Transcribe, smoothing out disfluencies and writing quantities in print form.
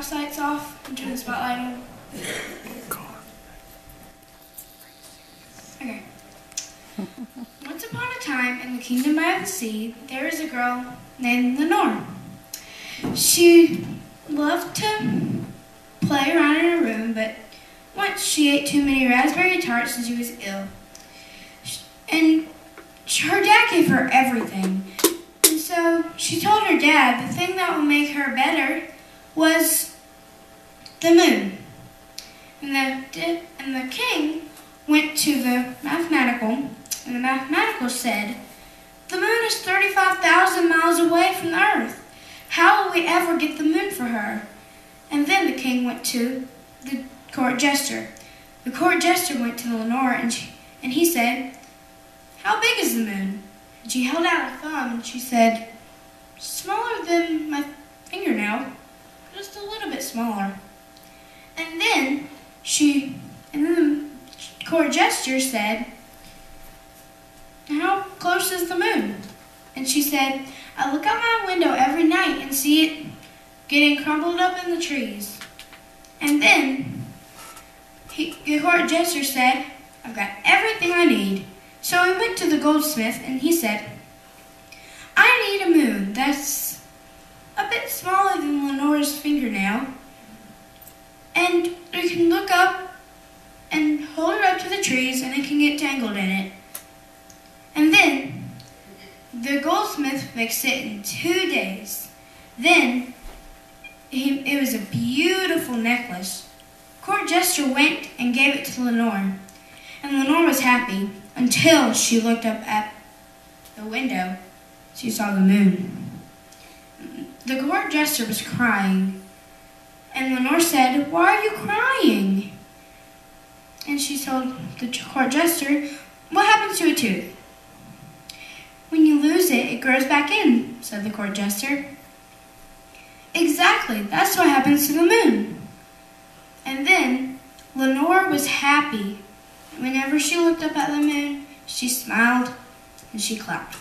house lights off and turn the spotlight on? Okay. Once upon a time in the kingdom by the sea, there was a girl named Lenore. She loved to play around in her room, but once she ate too many raspberry tarts and she was ill. And her dad gave her everything. And so she told her dad the thing that would make her better was the moon. And the king went to the mathematical, and the mathematical said, "The moon is 35,000 miles away from the earth. How will we ever get the moon for her?" And then the king went to the court jester. The court jester went to Lenore and he said, "How big is the moon?" And she held out her thumb and she said, "Smaller than my fingernail, just a little bit smaller." And then the court jester said, "How close is the moon?" And she said, "I look out my window every night and see it getting crumbled up in the trees." And then the court jester said, "I've got everything I need." So he went to the goldsmith and he said, "I need a moon that's a bit smaller than Lenore's fingernail, and you can look up and hold it up to the trees and it can get tangled in it." And then the goldsmith fixed it in 2 days. Then it was a beautiful necklace. Court jester went and gave it to Lenore, and Lenore was happy until she looked up at the window. She saw the moon. The court jester was crying, and Lenore said, "Why are you crying?" And she told the court jester, "What happens to a tooth?" "When you lose it, it grows back in," said the court jester. "Exactly, that's what happens to the moon." And then Lenore was happy. Whenever she looked up at the moon, she smiled and she clapped.